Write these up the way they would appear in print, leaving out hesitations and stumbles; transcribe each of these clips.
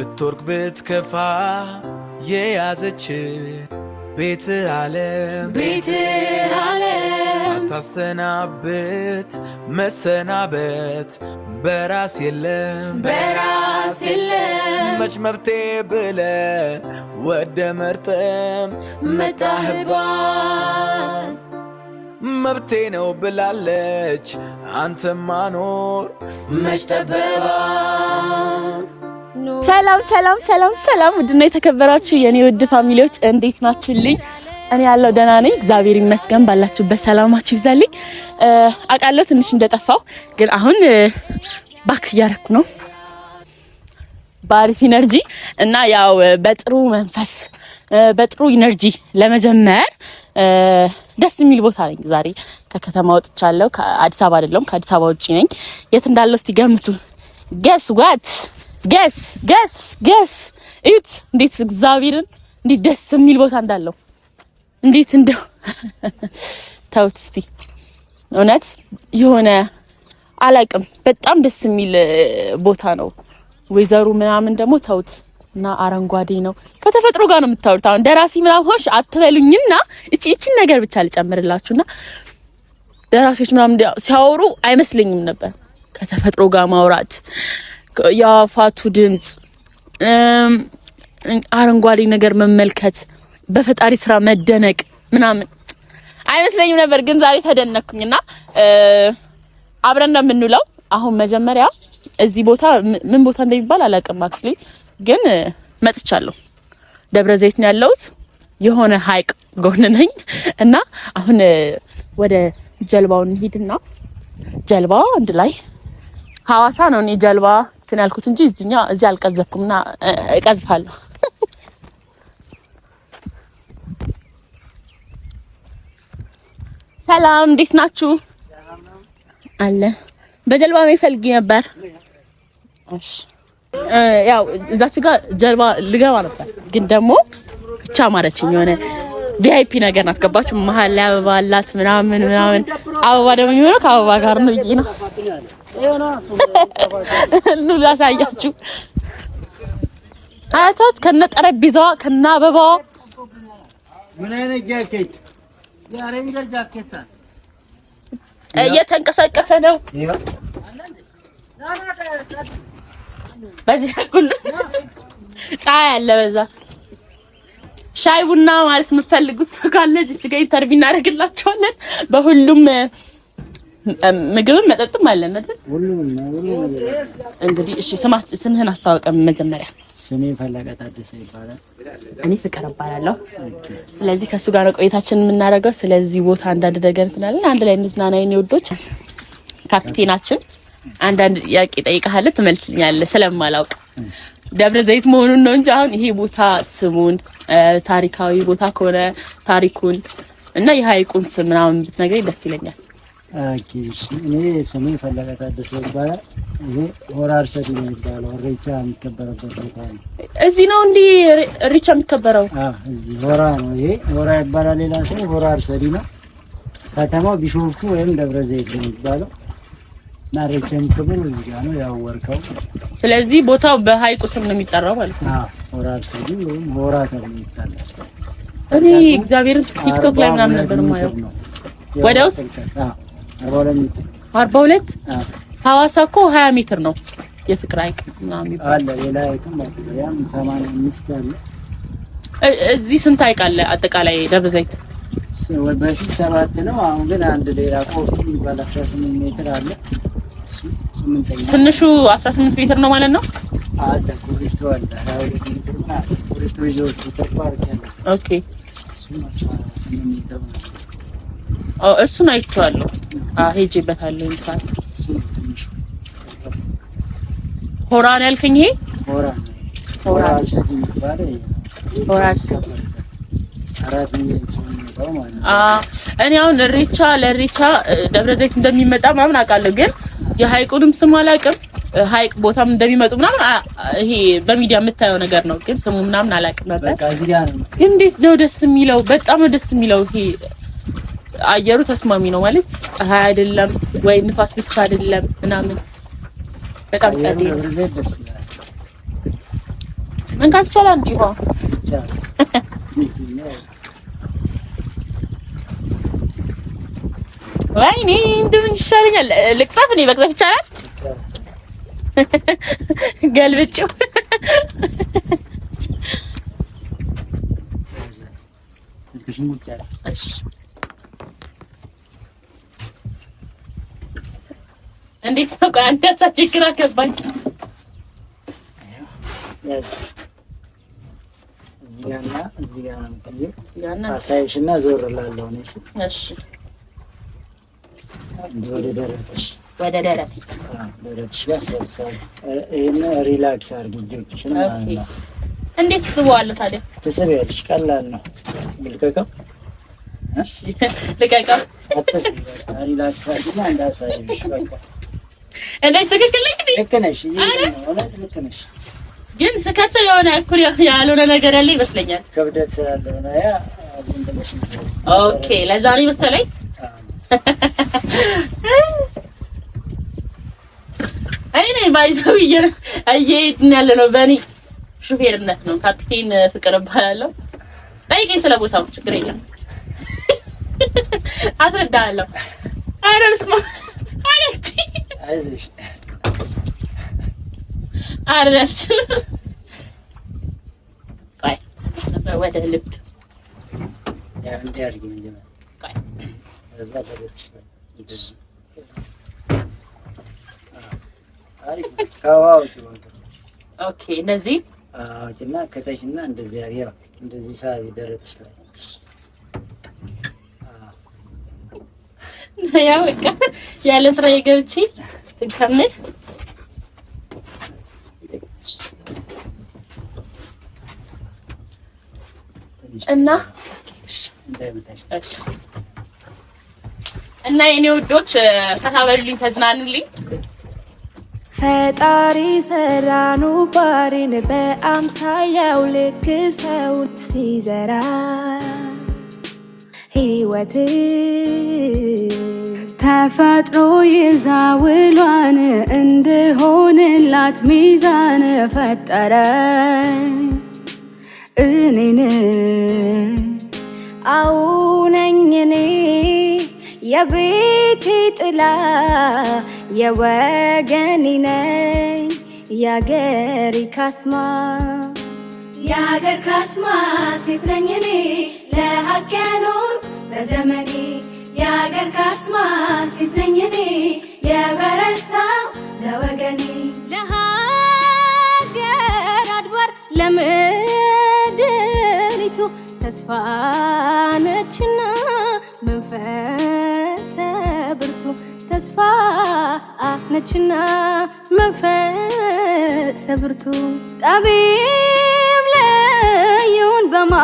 ብትወርቅ ብትከፋ የያዘች ቤት ዓለም ሳታሰናብት መሰናበት በራስ የለም መች መብቴ ብለ ወደ መርጠም መጣህባት መብቴ ነው ብላለች አንተ ማኖር መች ጠበባት። ሰላም ውድና የተከበራችሁ የኔ ውድ ፋሚሊዎች እንዴት ናችሁልኝ? እኔ ያለው ደህና ነኝ እግዚአብሔር ይመስገን። ባላችሁበት ሰላማችሁ ይብዛልኝ። አውቃለሁ ትንሽ እንደጠፋው ግን አሁን ባክ እያደረኩ ነው በአሪፍ ኢነርጂ እና ያው በጥሩ መንፈስ በጥሩ ኢነርጂ ለመጀመር ደስ የሚል ቦታ ነኝ። ዛሬ ከከተማ ወጥቻለሁ። ከአዲስ አበባ አይደለም ከአዲስ አበባ ውጪ ነኝ። የት እንዳለው እስቲ ገምቱ። ገስ ኢት እንዴት እግዚአብሔርን እንዴት ደስ የሚል ቦታ እንዳለው እንዴት እንደው ታውት እስቲ እውነት የሆነ አላቅም በጣም ደስ የሚል ቦታ ነው። ወይዘሩ ምናምን ደግሞ ታውት እና አረንጓዴ ነው። ከተፈጥሮ ጋር ነው የምታወሩት። አሁን ደራሲ ምናምን ሆሽ አትበሉኝና እቺን ነገር ብቻ ልጨምርላችሁና ደራሲዎች ምናምን ሲያወሩ አይመስለኝም ነበር ከተፈጥሮ ጋር ማውራት የአፋቱ ድምጽ አረንጓዴ ነገር መመልከት በፈጣሪ ስራ መደነቅ ምናምን አይመስለኝም ነበር። ግን ዛሬ ተደነኩኝና አብረን እንደምንውለው አሁን መጀመሪያ እዚህ ቦታ ምን ቦታ እንደሚባል አላውቅም አክቹሊ ግን መጥቻለሁ። ደብረ ዘይት ነው ያለሁት። የሆነ ሀይቅ ጎን ነኝ እና አሁን ወደ ጀልባው እንሂድና ጀልባ አንድ ላይ ሐዋሳ ነው እኔ ጀልባ እንትን ያልኩት እንጂ እዚህ አልቀዘፍኩምና እቀዝፋለሁ። ሰላም እንዴት ናችሁ? አለ በጀልባ የሚፈልግ ነበር። እሺ ያው እዛች ጋር ጀልባ ልገባ ነበር ግን ደግሞ ብቻ ማረችኝ። የሆነ ቪአይፒ ነገር ናት ገባች። መሀል ላይ አበባ አላት ምናምን አበባ ደግሞ የሚሆነው ከአበባ ጋር ነው ይሄ ነው ነው ላሳያችሁ። አያታት ከነ ጠረጴዛዋ ከነ አበባዋ ምን አይነት ጃኬት ዛሬ ሚደር ጃኬት እየተንቀሳቀሰ ነው። በዚህ ሁሉ ፀሐይ አለ። በዛ ሻይ ቡና ማለት የምትፈልጉት ካለ እዚህ ጋር ኢንተርቪው እናደርግላችኋለን። በሁሉም ምግብም መጠጥም አለን አይደል? ሁሉም እንግዲህ እሺ ስምህን አስተዋውቀን መጀመሪያ። ስሜ ፈለቀ ታደሰ ይባላል። እኔ ፍቅር እባላለሁ። ስለዚህ ከሱ ጋር ቆይታችንን የምናደርገው ስለዚህ ቦታ አንዳንድ ነገር እንትናለን አንድ ላይ እንዝናና የኔ ውዶች። ካፒቴናችን አንዳንድ ጥያቄ ጠይቀሃለሁ ትመልስልኛለህ ስለማላውቅ ደብረ ዘይት መሆኑን ነው እንጂ አሁን ይሄ ቦታ ስሙን ታሪካዊ ቦታ ከሆነ ታሪኩን እና የሀይቁን ስም ምናምን ብትነግረኝ ደስ ይለኛል። ኦኬ እኔ ስሜ ፈለቀ ታደሰ ይባላል። ይሄ ሆራ አርሰዲ ነው የሚባለው ኢሬቻ የሚከበረበት ቦታ ነው። እዚህ ነው እንዴ ኢሬቻ የሚከበረው? እዚህ ሆራ ነው። ይሄ ሆራ ይባላል። ሌላ ስም ሆራ አርሰዲ ነው። ከተማው ቢሾፍቱ ወይም ደብረ ዘይት ነው የሚባለው። እና ኢሬቻ የሚከበረው እዚህ ጋር ነው ያው ወርካው። ስለዚህ ቦታው በሀይቁ ስም ነው የሚጠራው ማለት ነው። ሆራ አርሰዲ ወይም ሆራ ተብሎ ይጠራል። እኔ እግዚአብሔርን ቲክቶክ ላይ ምናምን ነበር ማየው። ወደውስ 42 ሐዋሳ እኮ 20 ሜትር ነው የፍቅር ሀይቅ ምናምን ይባላል። ሌላ ሀይቅም ያም 85 አለ። እዚህ ስንት ሀይቅ አለ አጠቃላይ ደብረ ዘይት? በፊት 7 ነው። አሁን ግን አንድ ሌላ ቆፍቱ የሚባል 18 ሜትር አለ። እሱ 8 ትንሹ 18 ሜትር ነው ማለት ነው። አለ ኮሪፍቱ አለ 22 ሜትር እና ኮሪፍቱ ሪዞርት ተቋርጧል። ኦኬ እሱ 18 ሜትር ነው። እሱን አይቼዋለሁ። ሄጄበታለሁ። እንሳት ሆራ ነው ያልከኝ? ይሄ ሆራ አርሰዲ የሚባለው ሆራ አርሰዲ 4 ሚሊዮን ሰው ነው ማለት ነው። እኔ አሁን ለኢሬቻ ደብረ ዘይት እንደሚመጣ ምናምን አውቃለሁ ግን የሀይቁንም ስም አላውቅም። ሀይቅ ቦታም እንደሚመጡ ምናምን ይሄ በሚዲያ የምታየው ነገር ነው ግን ስሙ ምናምን አላውቅም ነበር። በቃ እዚህ ጋር ነው። እንዴት ነው ደስ የሚለው! በጣም ነው ደስ የሚለው። ይሄ አየሩ ተስማሚ ነው ማለት ፀሐይ አይደለም ወይ ንፋስ ብቻ አይደለም ምናምን በጣም ጸዴ ነው። መንካት ይቻላል እንዴ? ይሆን ወይኔ እንደምን ይሻለኛል? ልቅጸፍ እኔ መቅዘፍ ይቻላል? ገልብጭው እሺ እንዴት ነው? ቆይ አንተ ሳትግራ ገባኝ። እዚህ ጋር ነው ያና አሳይሽና ዞር ላለው ነው። እሺ ወደ ደረትሽ ደረትሽ ጋር ሰብሰብ። ይሄን ሪላክስ አድርጊ። ኦኬ እንዴት ስበዋለሁ ታዲያ? ትስቢያለሽ። ቀላል ነው። ልቀቀው። እሺ ልቀቀው። ሪላክስ አድርጊና እንዳሳይሽ በቃ። እንዴት ትክክል ነኝ? ልክ ነሽ። ልክ ነሽ። ግን ስከተል የሆነ እኩል ያልሆነ ነገር ያለ ይመስለኛል። ክብደት ስላለው ነው ያ ዝም ብለሽ። ኦኬ ለዛ ነው መሰለኝ። አይኔ ባይዘው እየሄድን ያለ ነው። በእኔ ሹፌርነት ነው። ካፒቴን ፍቅር እባላለሁ። ጠይቀኝ ስለ ቦታው፣ ችግር የለም አስረዳለሁ። ኧረ በስመ አብ አለች። አይዞሽ አረች። ቆይ ወደ ልብ ያ እንዲያርግ እንጂ ቆይ እዛ በለች። ኦኬ እንደዚህ አዎና ከተሽና እንደዚህ ያሪያ እንደዚህ ሳቢ ደረትሽ ላይ ያው በቃ ያለ ስራ የገብቼ ትከምል እና የኔ ውዶች ተታበሉልኝ፣ ተዝናኑልኝ። ፈጣሪ ሰራኑ ባሪን በአምሳያው ልክ ሰውን ሲዘራ ሕይወት ተፈጥሮ ይዛውሏን እንድሆንላት ሚዛን ፈጠረ እኔን አውነኝኔ የቤቴ ጥላ የወገኔ ነኝ ያገሪ ካስማ ሴት ነኝ እኔ ለሀቅ ያኖር በዘመኔ ያገር ካስማ ሴት ነኝ እኔ የበረታው ለወገኔ ለሀገር አድባር ለምድሪቱ ተስፋ ነችና መንፈሰ ብርቱ ተስፋ ነችና መንፈሰ ብርቱ ጠቢብ ለዩን በማስማማቱ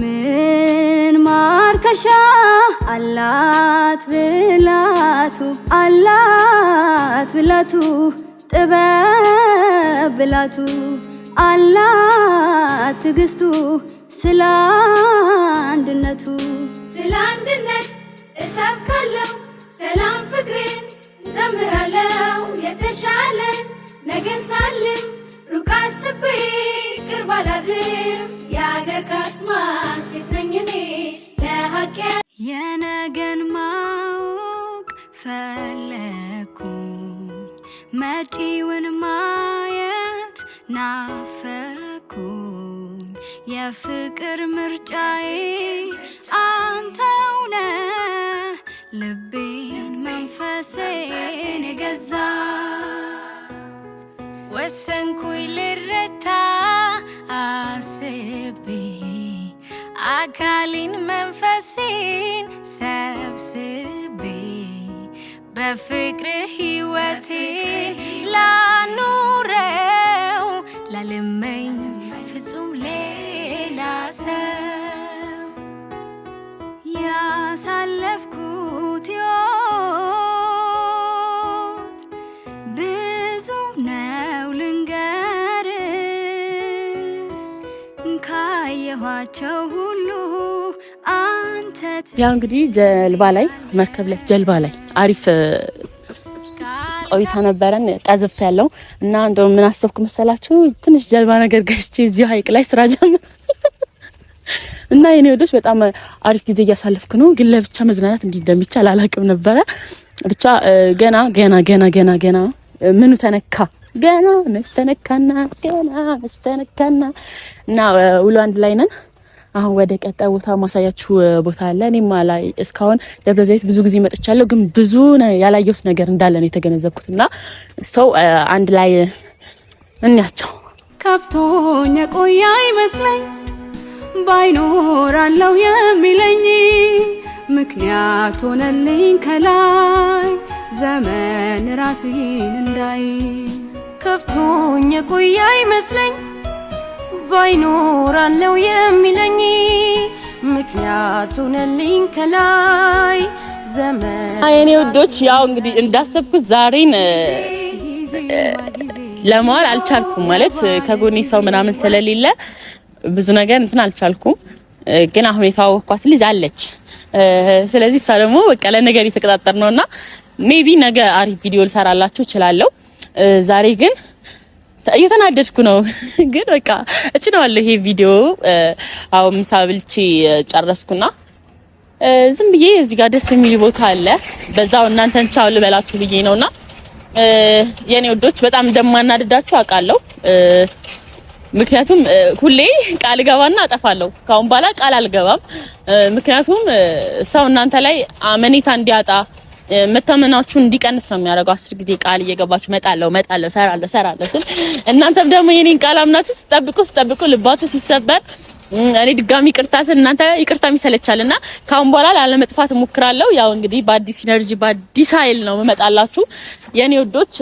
ምን ማርከሻ አላት ብላቱ ጥበብ ብላቱ አላት ትግስቱ ስለ አንድነት እሰብካለሁ ሰላም ፍቅርን ዘምራለሁ የተሻለ ነገን ሳልም ሩቅ አስቤ ቅርብ አላድርም የአገር ካስማ ሴት ነኝ እኔ ለሀቅ የነገን ማወቅ ፈለኩኝ መጪውን ማየት ናፈኩኝ የፍቅር ምርጫዬ አንተው ነህ ልቤን መንፈሴን የገዛ ወሰንኩኝ ልረታ አስቤ አካሌን መንፈሴን ሰብስቤ በፍቅር ሕይወቴ ላኑረው ላልመኝ ፍጹም ሌላ ሰው ያሳለፍኩት ሕይወት ብዙ ነው ልንገር ካየኋቸው ሁሉ አንተ ያ እንግዲህ ጀልባ ላይ መርከብ ላይ ጀልባ ላይ አሪፍ ቆይታ ነበረን ቀዝፍ ያለው እና እንደው ምን አሰብኩ መሰላችሁ ትንሽ ጀልባ ነገር ገዝቼ እዚህ ሐይቅ ላይ ስራ ጀምር እና የኔ ወዶች በጣም አሪፍ ጊዜ እያሳለፍኩ ነው። ግን ለብቻ መዝናናት እንዲህ እንደሚቻል አላውቅም ነበረ። ብቻ ገና ምኑ ተነካ ገና ነስተነካና እና ውሎ አንድ ላይ ነን። አሁን ወደ ቀጣይ ቦታ ማሳያችሁ ቦታ አለ። እኔም ላይ እስካሁን ደብረ ዘይት ብዙ ጊዜ መጥቻለሁ፣ ግን ብዙ ያላየሁት ነገር እንዳለ ነው የተገነዘብኩትና ሰው አንድ ላይ እንያቸው። ከፍቶኝ ቆያ ይመስለኝ ባይኖራለው የሚለኝ ምክንያት ሆነልኝ ከላይ ዘመን ራሴን እንዳይ ከፍቶኝ ቆያ ይመስለኝ ባይኖራለው የሚለኝ ምክንያት ሆነልኝ ከላይ ዘመን። የኔ ወዶች ያው እንግዲህ እንዳሰብኩት ዛሬን ለማዋል አልቻልኩም። ማለት ከጎኔ ሰው ምናምን ስለሌለ ብዙ ነገር እንትን አልቻልኩም። ግን አሁን የተዋወቅኳት ልጅ አለች። ስለዚህ እሷ ደግሞ በቃ ለነገር የተቀጣጠር ነውና ሜቢ ነገ አሪፍ ቪዲዮ ልሰራላችሁ እችላለሁ። ዛሬ ግን እየተናደድኩ ነው። ግን በቃ እችላለሁ ይሄ ቪዲዮ። አሁን ምሳ በልቼ ጨረስኩና ዝም ብዬ እዚህ ጋር ደስ የሚል ቦታ አለ፣ በዛው እናንተን ቻው ልበላችሁ ብዬ ነውና የኔ ወዶች በጣም እንደማናደዳችሁ አውቃለሁ። ምክንያቱም ሁሌ ቃል ገባና አጠፋለሁ። ካሁን በኋላ ቃል አልገባም። ምክንያቱም ሰው እናንተ ላይ አመኔታ እንዲያጣ መተማመናችሁ እንዲቀንስ ነው የሚያደርገው። 10 ጊዜ ቃል እየገባችሁ መጣለው ሰራለሁ ስል እናንተም ደግሞ የኔን ቃል አምናችሁ ስጠብቁ ልባችሁ ሲሰበር እኔ ድጋሚ ይቅርታ ስል እናንተ ይቅርታም ይሰለቻልና ካሁን በኋላ ላለመጥፋት እሞክራለሁ። ያው እንግዲህ በአዲስ ኢነርጂ በአዲስ ኃይል ነው መመጣላችሁ የኔ ወዶች።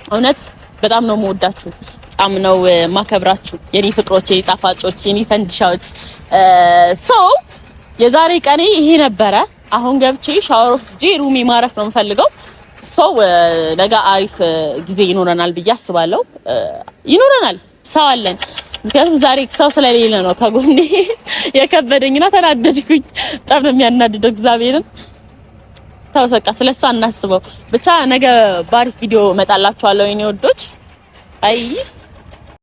እውነት በጣም ነው የምወዳችሁ፣ በጣም ነው ማከብራችሁ የኔ ፍቅሮች፣ የኔ ጣፋጮች፣ የኔ ፈንዲሻዎች። የዛሬ ቀኔ ይሄ ነበረ። አሁን ገብቼ ሻወር ወስጄ ሩሜ ማረፍ ነው የምፈልገው። ነገ አሪፍ ጊዜ ይኖረናል ብዬ አስባለሁ። ይኖረናል፣ ሰው አለን። ምክንያቱም ዛሬ ሰው ስለሌለ ነው ከጎኔ የከበደኝና ተናደድኩኝ። በጣም ነው የሚያናድደው እግዚአብሔርን። ታው በቃ ስለሷ እናስበው ብቻ። ነገ ባሪፍ ቪዲዮ እመጣላችኋለሁ የኔ ወዶች። አይ